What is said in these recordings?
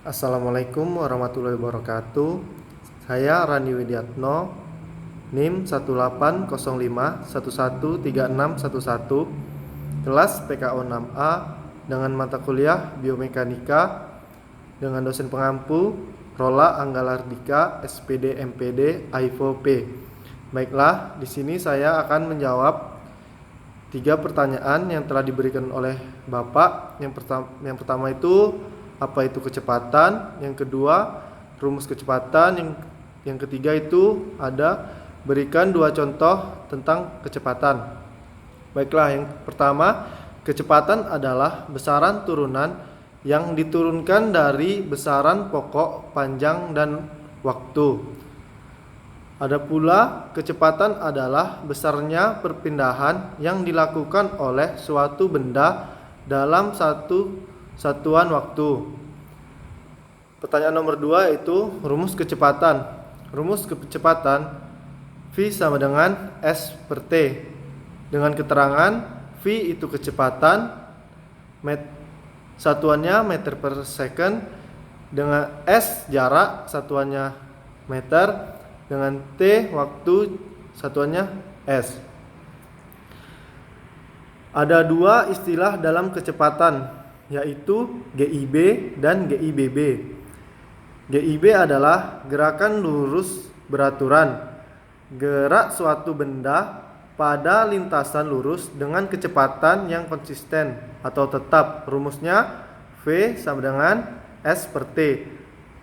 Assalamualaikum warahmatullahi wabarakatuh. Saya Rani Widiatno, NIM 1805113611, kelas PKO 6A dengan mata kuliah Biomekanika dengan dosen pengampu Rola Anggalardika, SPD MPD AIFO P. Baiklah, di sini saya akan menjawab 3 pertanyaan yang telah diberikan oleh Bapak. Yang pertama itu apa itu kecepatan, yang kedua rumus kecepatan, yang ketiga itu ada berikan 2 contoh tentang kecepatan. Baiklah, yang pertama, kecepatan adalah besaran turunan yang diturunkan dari besaran pokok, panjang, dan waktu. Ada pula kecepatan adalah besarnya perpindahan yang dilakukan oleh suatu benda dalam satu satuan waktu. Pertanyaan nomor 2 itu rumus kecepatan. Rumus kecepatan V sama dengan S per T. Dengan keterangan V itu kecepatan, satuannya meter per second, dengan S jarak, satuannya meter, dengan T waktu, satuannya S. Ada 2 istilah dalam kecepatan, yaitu GIB dan GIBB. GIB adalah gerakan lurus beraturan, gerak suatu benda pada lintasan lurus dengan kecepatan yang konsisten atau tetap. Rumusnya V sama dengan S per T.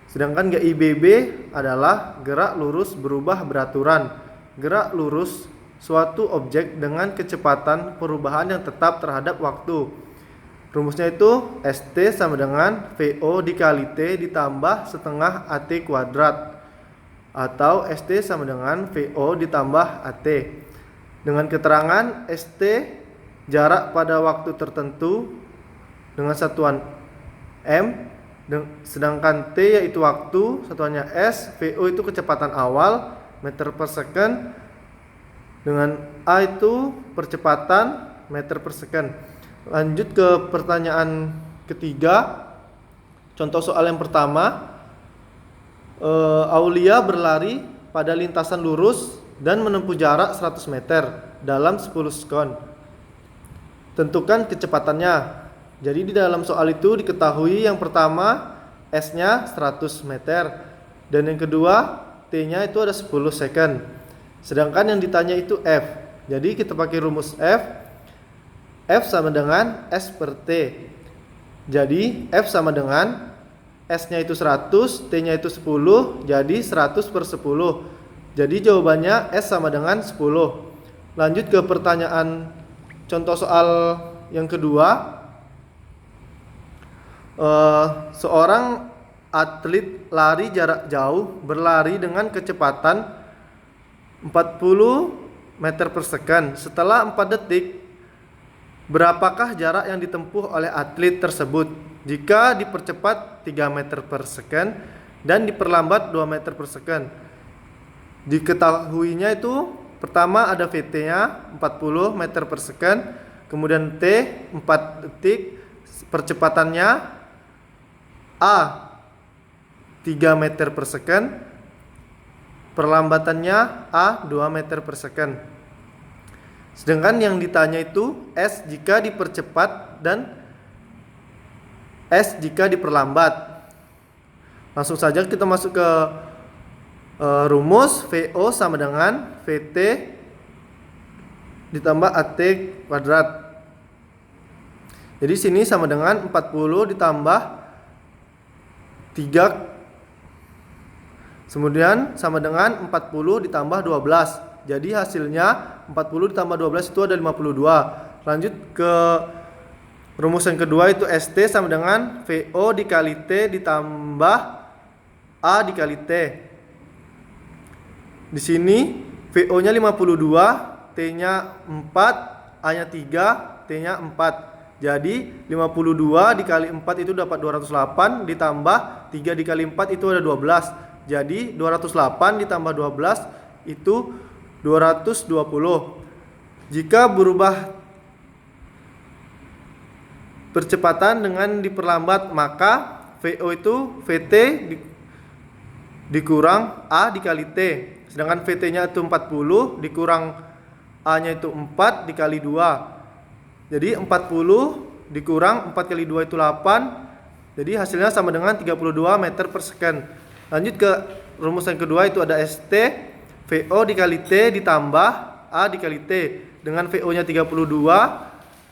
Sedangkan GIBB adalah gerak lurus berubah beraturan, gerak lurus suatu objek dengan kecepatan perubahan yang tetap terhadap waktu. Rumusnya itu ST sama dengan VO dikali T ditambah setengah AT kuadrat, atau ST sama dengan VO ditambah AT. Dengan keterangan ST jarak pada waktu tertentu dengan satuan M, sedangkan T yaitu waktu, satuannya S, VO itu kecepatan awal, meter per second, dengan A itu percepatan, meter per second. Lanjut ke pertanyaan ketiga. Contoh soal yang pertama, Aulia berlari pada lintasan lurus dan menempuh jarak 100 meter dalam 10 sekon. Tentukan kecepatannya. Jadi di dalam soal itu diketahui yang pertama S-nya 100 meter dan yang kedua T-nya itu ada 10 second. Sedangkan yang ditanya itu F. Jadi kita pakai rumus F. F sama dengan S per T. Jadi F sama dengan S-nya itu 100, T-nya itu 10, jadi 100 per 10. Jadi jawabannya S sama dengan 10. Lanjut ke pertanyaan contoh soal yang kedua. Seorang atlet lari jarak jauh berlari dengan kecepatan 40 meter per second. Setelah 4 detik, berapakah jarak yang ditempuh oleh atlet tersebut jika dipercepat 3 meter per second dan diperlambat 2 meter per second? Diketahuinya itu pertama ada VT-nya 40 meter per second, kemudian T 4 detik, percepatannya A 3 meter per second, perlambatannya A 2 meter per second. Sedangkan yang ditanya itu S jika dipercepat dan S jika diperlambat. Langsung saja kita masuk ke rumus VO sama dengan VT ditambah AT kuadrat. Jadi sini sama dengan 40 ditambah 3, kemudian sama dengan 40 ditambah 12. Jadi hasilnya 40 ditambah 12 itu ada 52. Lanjut ke rumus yang kedua, itu ST sama dengan VO dikali T ditambah A dikali T. Di sini VO-nya 52, T-nya 4, A-nya 3, T-nya 4. Jadi 52 dikali 4 itu dapat 208, ditambah 3 dikali 4 itu ada 12. Jadi 208 ditambah 12 itu 220. Jika berubah percepatan dengan diperlambat, maka VO itu VT dikurang A dikali T. Sedangkan VT-nya itu 40 dikurang A-nya itu 4 dikali 2. Jadi 40 dikurang 4 kali 2 itu 8. Jadi hasilnya sama dengan 32 meter per second. Lanjut ke rumus yang kedua, itu ada ST VO dikali T ditambah A dikali T. Dengan VO-nya 32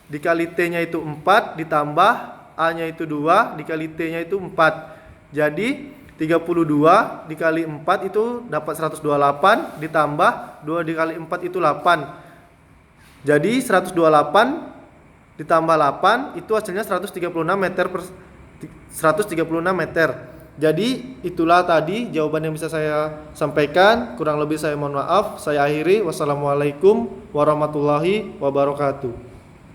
dikali T-nya itu 4 ditambah A-nya itu 2 dikali T-nya itu 4. Jadi 32 dikali 4 itu dapat 128 ditambah 2 dikali 4 itu 8. Jadi 128 ditambah 8 itu hasilnya 136 meter per 136 meter. Jadi itulah tadi jawaban yang bisa saya sampaikan. Kurang lebih saya mohon maaf. Saya akhiri. Wassalamualaikum warahmatullahi wabarakatuh.